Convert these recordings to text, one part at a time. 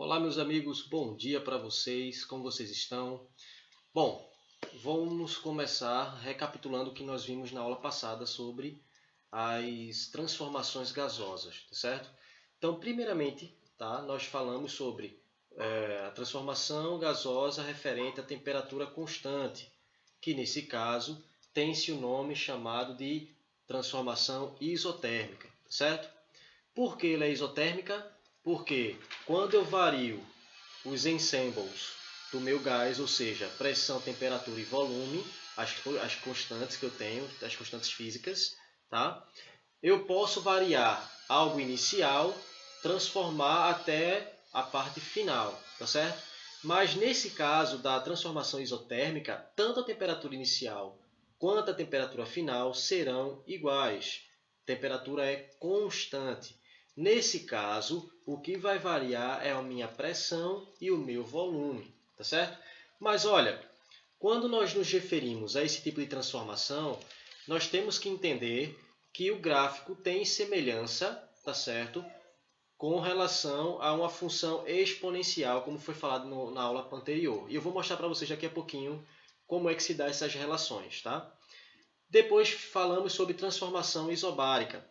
Olá, meus amigos, bom dia para vocês, como vocês estão? Bom, vamos começar recapitulando o que nós vimos na aula passada sobre as transformações gasosas, tá certo? Então, primeiramente, tá, nós falamos sobre a transformação gasosa referente à temperatura constante, que nesse caso tem-se o nome chamado de transformação isotérmica, tá certo? Por que ela é isotérmica? Porque quando eu vario os ensembles do meu gás, ou seja, pressão, temperatura e volume, as constantes que eu tenho, as constantes físicas, tá? Eu posso variar algo inicial, transformar até a parte final, tá certo? Mas nesse caso da transformação isotérmica, tanto a temperatura inicial quanto a temperatura final serão iguais. A temperatura é constante. Nesse caso, o que vai variar é a minha pressão e o meu volume, tá certo? Mas olha, quando nós nos referimos a esse tipo de transformação, nós temos que entender que o gráfico tem semelhança, tá certo? Com relação a uma função exponencial, como foi falado na aula anterior. E eu vou mostrar para vocês daqui a pouquinho como é que se dá essas relações, tá? Depois falamos sobre transformação isobárica.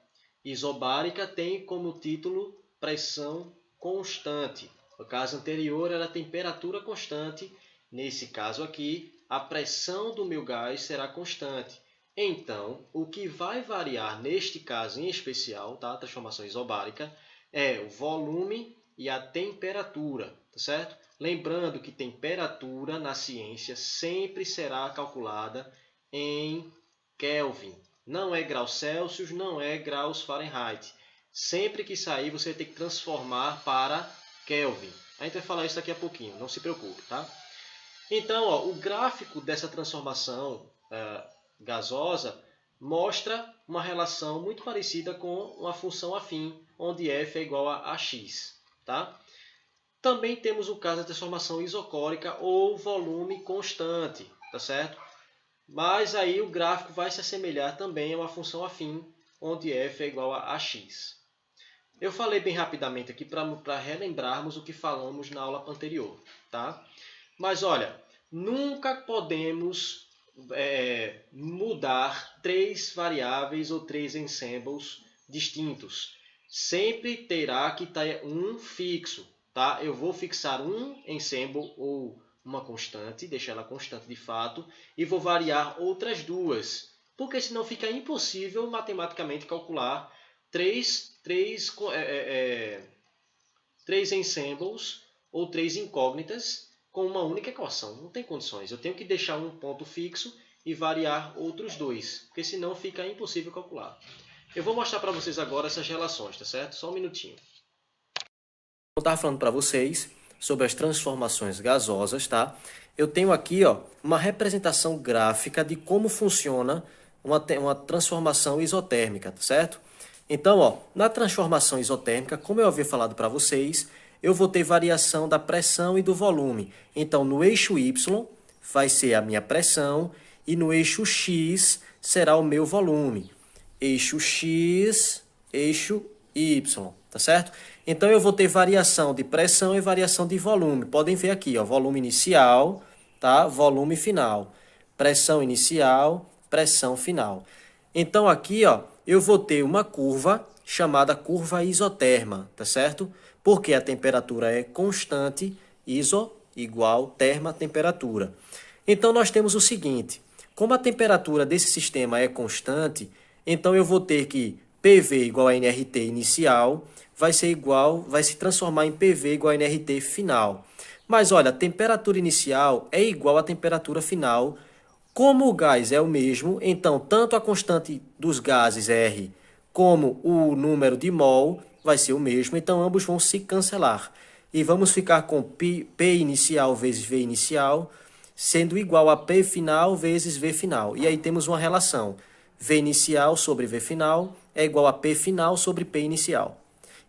Isobárica tem como título pressão constante. No caso anterior era temperatura constante. Nesse caso aqui, a pressão do meu gás será constante. Então, o que vai variar neste caso em especial, tá? A transformação isobárica, é o volume e a temperatura, tá certo? Lembrando que temperatura na ciência sempre será calculada em Kelvin. Não é graus Celsius, não é graus Fahrenheit. Sempre que sair, você tem que transformar para Kelvin. A gente vai falar isso daqui a pouquinho, não se preocupe, tá? Então, ó, o gráfico dessa transformação gasosa mostra uma relação muito parecida com uma função afim, onde f é igual a x. Tá? Também temos o caso da transformação isocórica ou volume constante, tá certo? Mas aí o gráfico vai se assemelhar também a uma função afim, onde f é igual a x. Eu falei bem rapidamente aqui para relembrarmos o que falamos na aula anterior. Tá? Mas olha, nunca podemos mudar três variáveis ou três ensembles distintos. Sempre terá que ter um fixo. Tá? Eu vou fixar um ensemble ou uma constante, deixar ela constante de fato, e vou variar outras duas, porque senão fica impossível matematicamente calcular três ensembles ou três incógnitas com uma única equação. Não tem condições. Eu tenho que deixar um ponto fixo e variar outros dois, porque senão fica impossível calcular. Eu vou mostrar para vocês agora essas relações, tá certo? Só um minutinho. Eu estava falando para vocês sobre as transformações gasosas, tá? Eu tenho aqui, ó, uma representação gráfica de como funciona uma transformação isotérmica, tá certo? Então, ó, na transformação isotérmica, como eu havia falado para vocês, eu vou ter variação da pressão e do volume. Então, no eixo Y vai ser a minha pressão e no eixo X será o meu volume. Eixo X, eixo Y, tá certo? Então, eu vou ter variação de pressão e variação de volume. Podem ver aqui, ó, volume inicial, tá? Volume final. Pressão inicial, pressão final. Então, aqui, ó, eu vou ter uma curva chamada curva isoterma, tá certo? Porque a temperatura é constante, iso igual terma temperatura. Então, nós temos o seguinte, como a temperatura desse sistema é constante, então eu vou ter que PV igual a nRT inicial vai se transformar em PV igual a nRT final. Mas olha, a temperatura inicial é igual à temperatura final. Como o gás é o mesmo, então tanto a constante dos gases R como o número de mol vai ser o mesmo, então ambos vão se cancelar. E vamos ficar com P inicial vezes V inicial, sendo igual a P final vezes V final. E aí temos uma relação. V inicial sobre V final é igual a P final sobre P inicial.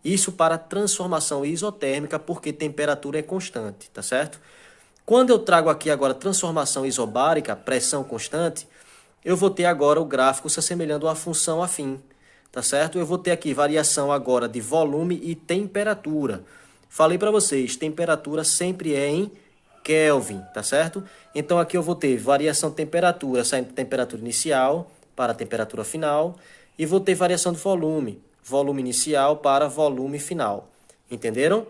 Isso para transformação isotérmica, porque temperatura é constante, tá certo? Quando eu trago aqui agora transformação isobárica, pressão constante, eu vou ter agora o gráfico se assemelhando a uma função afim, tá certo? Eu vou ter aqui variação agora de volume e temperatura. falei para vocês, temperatura sempre é em Kelvin, tá certo? Então aqui eu vou ter variação de temperatura, saindo de temperatura inicial para a temperatura final, e vou ter variação de volume, volume inicial para volume final. Entenderam?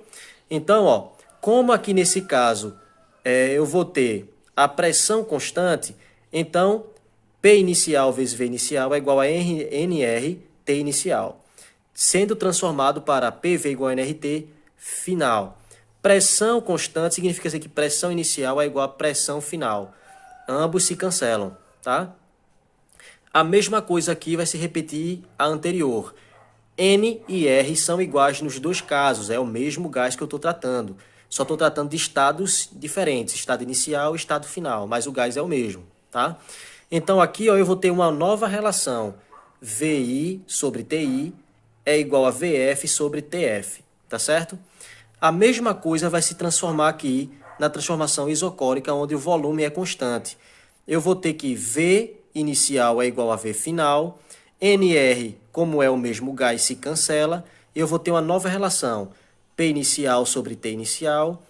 Então, ó, como aqui nesse caso eu vou ter a pressão constante, então P inicial vezes V inicial é igual a NR T inicial, sendo transformado para PV igual a nRT final. Pressão constante significa que pressão inicial é igual a pressão final. Ambos se cancelam, tá? A mesma coisa aqui vai se repetir a anterior. N e R são iguais nos dois casos, é o mesmo gás que eu estou tratando. Só estou tratando de estados diferentes, estado inicial e estado final, mas o gás é o mesmo, tá? Então aqui ó, eu vou ter uma nova relação. VI sobre TI é igual a VF sobre TF, tá certo? A mesma coisa vai se transformar aqui na transformação isocórica, onde o volume é constante. Eu vou ter que V inicial é igual a V final, NR, como é o mesmo gás, se cancela, e eu vou ter uma nova relação, P inicial sobre T inicial,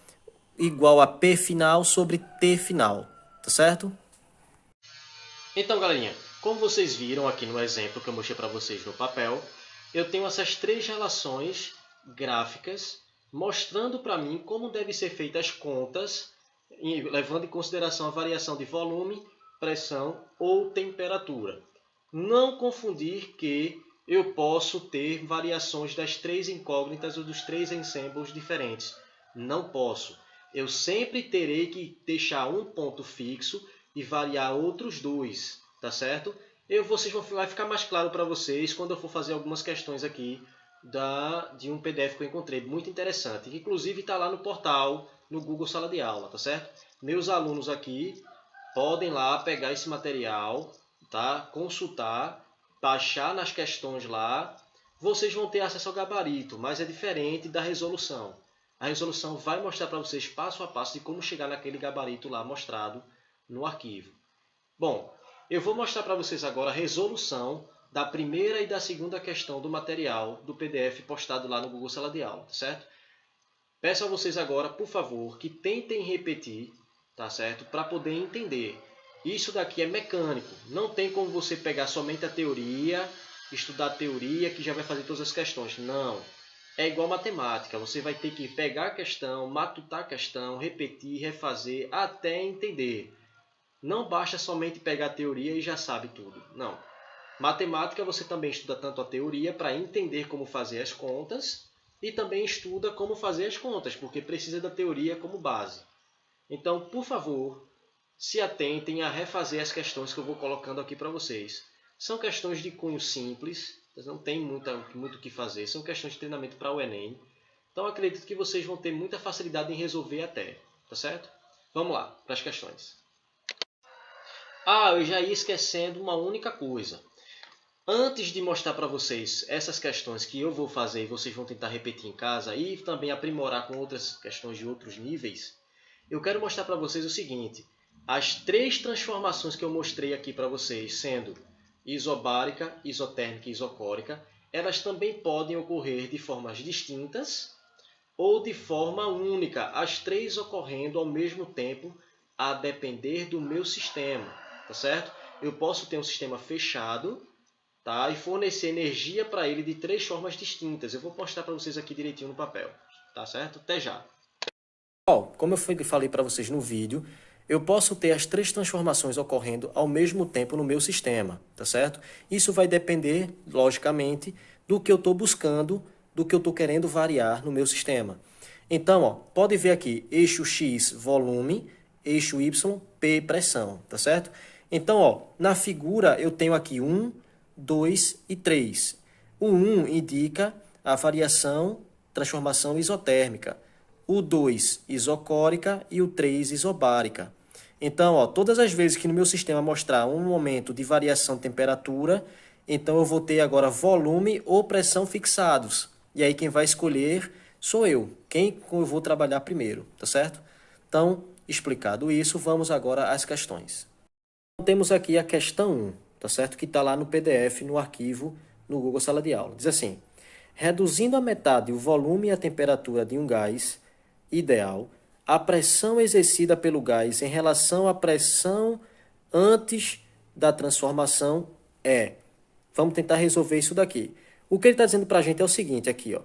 igual a P final sobre T final, tá certo? Então, galerinha, como vocês viram aqui no exemplo que eu mostrei para vocês no papel, eu tenho essas três relações gráficas mostrando para mim como devem ser feitas as contas, levando em consideração a variação de volume, pressão ou temperatura. Não confundir que eu posso ter variações das três incógnitas ou dos três ensembles diferentes. Não posso. Eu sempre terei que deixar um ponto fixo e variar outros dois, tá certo? Vai ficar mais claro para vocês quando eu for fazer algumas questões aqui de um PDF que eu encontrei muito interessante, que inclusive está lá no portal, no Google Sala de Aula, tá certo? Meus alunos aqui podem lá pegar esse material, tá? Consultar, baixar nas questões lá. Vocês vão ter acesso ao gabarito, mas é diferente da resolução. A resolução vai mostrar para vocês passo a passo de como chegar naquele gabarito lá mostrado no arquivo. Bom, eu vou mostrar para vocês agora a resolução da primeira e da segunda questão do material do PDF postado lá no Google Sala de Aula, tá certo? Peço a vocês agora, por favor, que tentem repetir, tá certo? Para poder entender. Isso daqui é mecânico, não tem como você pegar somente a teoria, estudar a teoria que já vai fazer todas as questões. Não. É igual matemática, você vai ter que pegar a questão, matutar a questão, repetir, refazer até entender. Não basta somente pegar a teoria e já sabe tudo. Não. Matemática você também estuda tanto a teoria para entender como fazer as contas e também estuda como fazer as contas, porque precisa da teoria como base. Então, por favor, se atentem a refazer as questões que eu vou colocando aqui para vocês. São questões de cunho simples, não tem muito o que fazer, são questões de treinamento para o Enem. Então, acredito que vocês vão ter muita facilidade em resolver até, tá certo? Vamos lá, para as questões. Eu já ia esquecendo uma única coisa. Antes de mostrar para vocês essas questões que eu vou fazer e vocês vão tentar repetir em casa e também aprimorar com outras questões de outros níveis, eu quero mostrar para vocês o seguinte. As três transformações que eu mostrei aqui para vocês, sendo isobárica, isotérmica e isocórica, elas também podem ocorrer de formas distintas ou de forma única, as três ocorrendo ao mesmo tempo, a depender do meu sistema, tá certo? Eu posso ter um sistema fechado, tá? E fornecer energia para ele de três formas distintas. Eu vou mostrar para vocês aqui direitinho no papel, tá certo? Até já! Como eu falei para vocês no vídeo, eu posso ter as três transformações ocorrendo ao mesmo tempo no meu sistema, tá certo? Isso vai depender, logicamente, do que eu estou buscando, do que eu estou querendo variar no meu sistema. Então, ó, pode ver aqui, eixo X, volume, eixo Y, P, pressão, tá certo? Então, ó, na figura eu tenho aqui 1, 2 e 3. O 1 indica a variação, transformação isotérmica. O 2, isocórica, e o 3, isobárica. Então, ó, todas as vezes que no meu sistema mostrar um momento de variação de temperatura, então eu vou ter agora volume ou pressão fixados. E aí quem vai escolher sou eu, quem eu vou trabalhar primeiro, tá certo? Então, explicado isso, vamos agora às questões. Então, temos aqui a questão 1, tá certo? Que está lá no PDF, no arquivo, no Google Sala de Aula. Diz assim: reduzindo a metade o volume e a temperatura de um gás ideal, a pressão exercida pelo gás em relação à pressão antes da transformação é. Vamos tentar resolver isso daqui. O que ele está dizendo para a gente é o seguinte aqui, ó,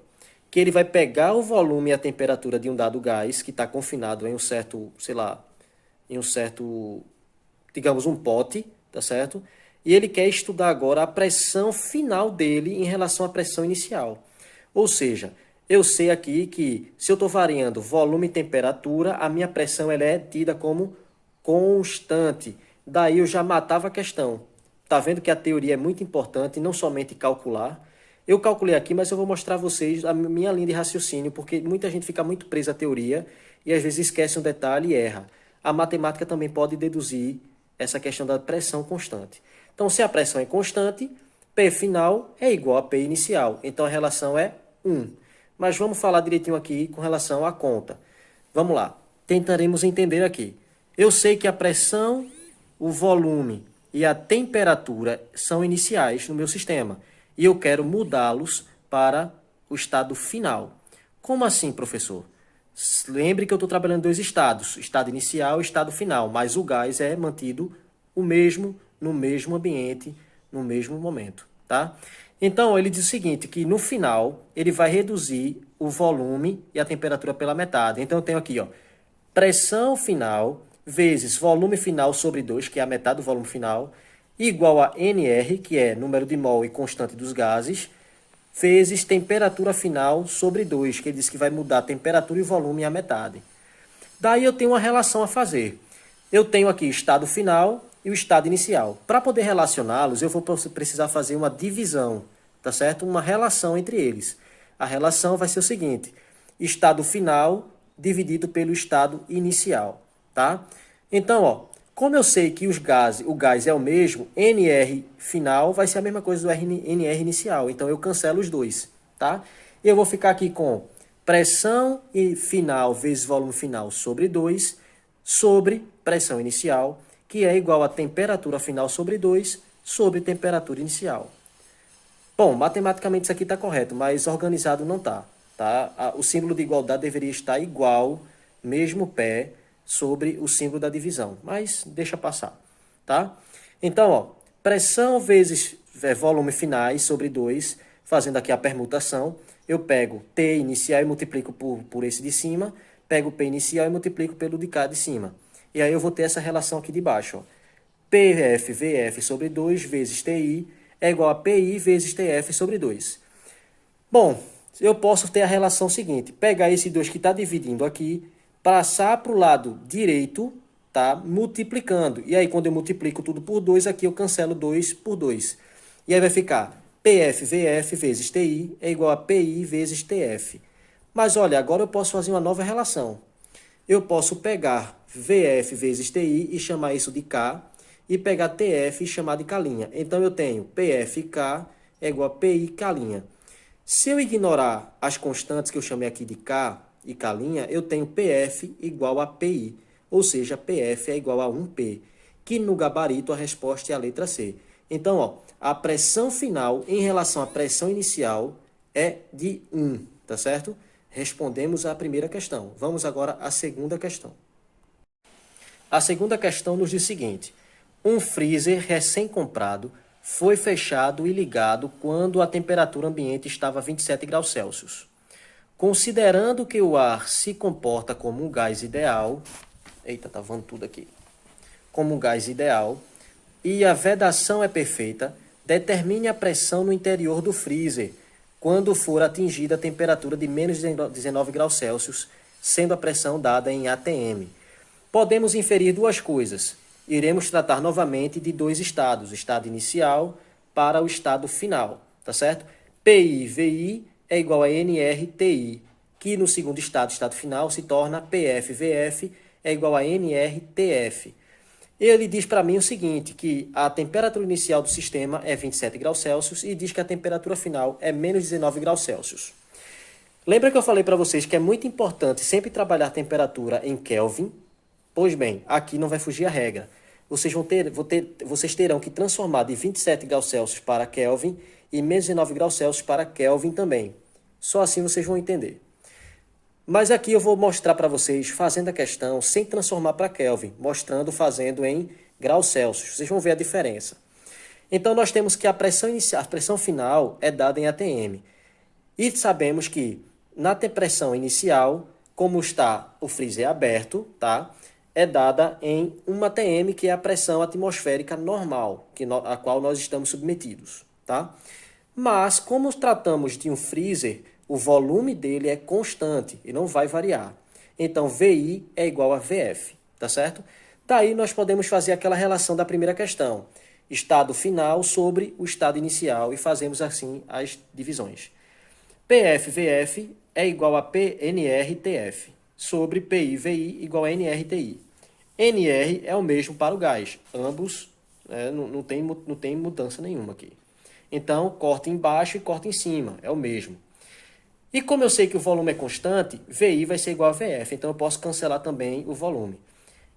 que ele vai pegar o volume e a temperatura de um dado gás que está confinado em um certo, sei lá, em um certo, digamos, um pote, tá certo? E ele quer estudar agora a pressão final dele em relação à pressão inicial. Ou seja, eu sei aqui que se eu estou variando volume e temperatura, a minha pressão ela é tida como constante. Daí eu já matava a questão. Tá vendo que a teoria é muito importante, não somente calcular. Eu calculei aqui, mas eu vou mostrar a vocês a minha linha de raciocínio, porque muita gente fica muito presa à teoria e às vezes esquece um detalhe e erra. A matemática também pode deduzir essa questão da pressão constante. Então, se a pressão é constante, P final é igual a P inicial. Então, a relação é 1. Mas vamos falar direitinho aqui com relação à conta. Vamos lá. Tentaremos entender aqui. Eu sei que a pressão, o volume e a temperatura são iniciais no meu sistema. E eu quero mudá-los para o estado final. Como assim, professor? Lembre que eu estou trabalhando em dois estados, estado inicial e estado final, mas o gás é mantido o mesmo, no mesmo ambiente, no mesmo momento, tá? Então, ele diz o seguinte, que no final, ele vai reduzir o volume e a temperatura pela metade. Então, eu tenho aqui, ó, pressão final vezes volume final sobre 2, que é a metade do volume final, igual a NR, que é número de mol e constante dos gases, vezes temperatura final sobre 2, que ele diz que vai mudar a temperatura e volume à metade. Daí eu tenho uma relação a fazer. Eu tenho aqui o estado final e o estado inicial. Para poder relacioná-los, eu vou precisar fazer uma divisão, tá certo? Uma relação entre eles. A relação vai ser o seguinte, estado final dividido pelo estado inicial, tá? Então, ó, como eu sei que o gás é o mesmo, NR final vai ser a mesma coisa do NR inicial. Então, eu cancelo os dois, tá? Eu vou ficar aqui com pressão final vezes volume final sobre 2, sobre pressão inicial, que é igual a temperatura final sobre 2, sobre temperatura inicial. Bom, matematicamente isso aqui está correto, mas organizado não está, tá? O símbolo de igualdade deveria estar igual, mesmo pé, sobre o símbolo da divisão, mas deixa passar, tá? Então, ó, pressão vezes volume finais sobre 2, fazendo aqui a permutação, eu pego T inicial e multiplico por esse de cima, pego P inicial e multiplico pelo de cá de cima. E aí eu vou ter essa relação aqui de baixo, ó. PF VF sobre 2 vezes TI é igual a PI vezes TF sobre 2. Bom, eu posso ter a relação seguinte, pegar esse 2 que está dividindo aqui, passar para o lado direito, tá? Multiplicando. E aí, quando eu multiplico tudo por 2, aqui eu cancelo 2 por 2. E aí vai ficar PF VF vezes TI é igual a PI vezes TF. Mas olha, agora eu posso fazer uma nova relação. Eu posso pegar VF vezes TI e chamar isso de K, e pegar TF e chamar de K'. Então eu tenho PFK é igual a PIK'. Se eu ignorar as constantes que eu chamei aqui de K e K', eu tenho PF igual a PI, ou seja, PF é igual a 1P, que no gabarito a resposta é a letra C. Então, ó, a pressão final em relação à pressão inicial é de 1, tá certo? Respondemos à primeira questão. Vamos agora à segunda questão. A segunda questão nos diz o seguinte, um freezer recém-comprado foi fechado e ligado quando a temperatura ambiente estava a 27 graus Celsius. Considerando que o ar se comporta como um gás ideal, eita, tá voando tudo aqui, como um gás ideal, e a vedação é perfeita, determine a pressão no interior do freezer, quando for atingida a temperatura de menos 19 graus Celsius, sendo a pressão dada em ATM. Podemos inferir duas coisas. Iremos tratar novamente de dois estados, o estado inicial para o estado final, tá certo? PI-VI é igual a NR-TI, que no segundo estado final, se torna PF-VF é igual a NR-TF. Ele diz para mim o seguinte, que a temperatura inicial do sistema é 27 graus Celsius e diz que a temperatura final é menos 19 graus Celsius. Lembra que eu falei para vocês que é muito importante sempre trabalhar temperatura em Kelvin? Pois bem, aqui não vai fugir a regra. Vocês terão que transformar de 27 graus Celsius para Kelvin e menos 19 graus Celsius para Kelvin também. Só assim vocês vão entender. Mas aqui eu vou mostrar para vocês fazendo a questão sem transformar para Kelvin, mostrando fazendo em graus Celsius. Vocês vão ver a diferença. Então nós temos que a pressão inicial, a pressão final é dada em ATM. E sabemos que na pressão inicial, como está o freezer aberto, tá? É dada em 1 atm, que é a pressão atmosférica normal, a qual nós estamos submetidos, tá? Mas, como tratamos de um freezer, o volume dele é constante e não vai variar. Então, VI é igual a VF, tá certo? Daí nós podemos fazer aquela relação da primeira questão, estado final sobre o estado inicial, e fazemos assim as divisões. PF-VF é igual a PNR-TF, sobre PI-VI igual a NR-TI. NR é o mesmo para o gás, ambos não tem mudança nenhuma aqui. Então, corta embaixo e corta em cima, é o mesmo. E como eu sei que o volume é constante, VI vai ser igual a VF, então eu posso cancelar também o volume.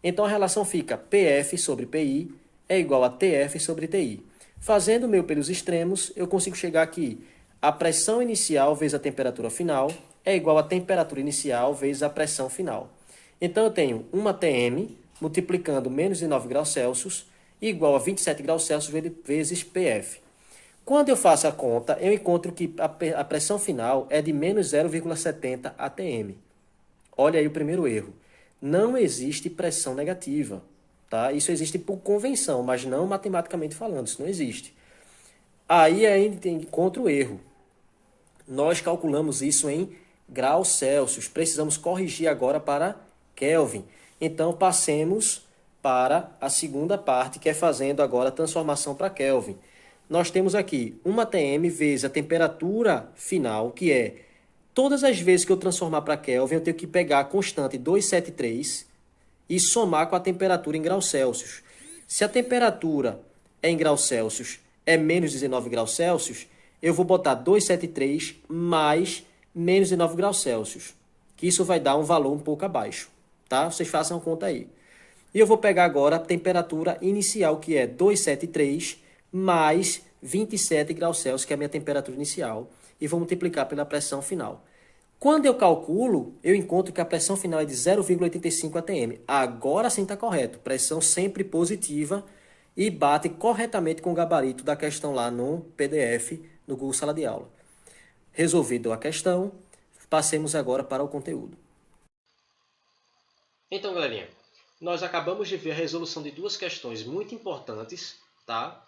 Então a relação fica PF sobre PI é igual a TF sobre TI. Fazendo o meu pelos extremos, eu consigo chegar aqui. A pressão inicial vezes a temperatura final é igual a temperatura inicial vezes a pressão final. Então eu tenho 1 atm multiplicando menos de 9 graus Celsius igual a 27 graus Celsius vezes PF. Quando eu faço a conta, eu encontro que a pressão final é de menos 0,70 atm. Olha aí o primeiro erro. Não existe pressão negativa. Tá? Isso existe por convenção, mas não matematicamente falando. Isso não existe. Aí ainda encontra o erro. Nós calculamos isso em graus Celsius. Precisamos corrigir agora para Kelvin. Então, passemos para a segunda parte, que é fazendo agora a transformação para Kelvin. Nós temos aqui 1 atm vezes a temperatura final, que é, todas as vezes que eu transformar para Kelvin, eu tenho que pegar a constante 273 e somar com a temperatura em graus Celsius. Se a temperatura em graus Celsius é menos 19 graus Celsius, eu vou botar 273 mais menos 19 graus Celsius, que isso vai dar um valor um pouco abaixo, tá? Vocês façam a conta aí. E eu vou pegar agora a temperatura inicial, que é 273 mais 27 graus Celsius, que é a minha temperatura inicial, e vou multiplicar pela pressão final. Quando eu calculo, eu encontro que a pressão final é de 0,85 atm. Agora sim está correto. Pressão sempre positiva e bate corretamente com o gabarito da questão lá no PDF, no Google Sala de Aula. Resolvida a questão, passemos agora para o conteúdo. Então, galerinha, nós acabamos de ver a resolução de duas questões muito importantes, tá?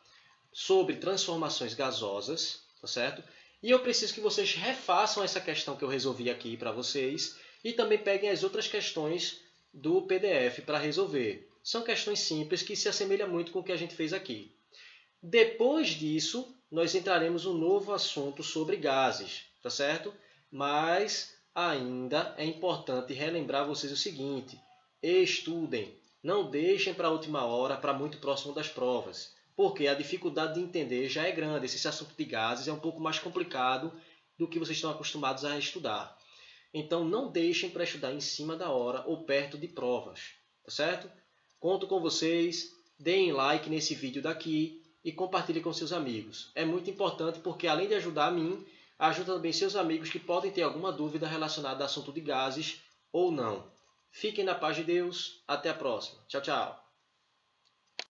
Sobre transformações gasosas, tá certo? E eu preciso que vocês refaçam essa questão que eu resolvi aqui para vocês e também peguem as outras questões do PDF para resolver. São questões simples que se assemelham muito com o que a gente fez aqui. Depois disso, nós entraremos um novo assunto sobre gases, tá certo? Mas ainda é importante relembrar vocês o seguinte: estudem, não deixem para a última hora, para muito próximo das provas, porque a dificuldade de entender já é grande. Esse assunto de gases é um pouco mais complicado do que vocês estão acostumados a estudar. Então não deixem para estudar em cima da hora ou perto de provas, tá certo? Conto com vocês, deem like nesse vídeo daqui e compartilhem com seus amigos. É muito importante porque, além de ajudar a mim, ajuda também seus amigos que podem ter alguma dúvida relacionada ao assunto de gases ou não. Fiquem na paz de Deus. Até a próxima. Tchau, tchau.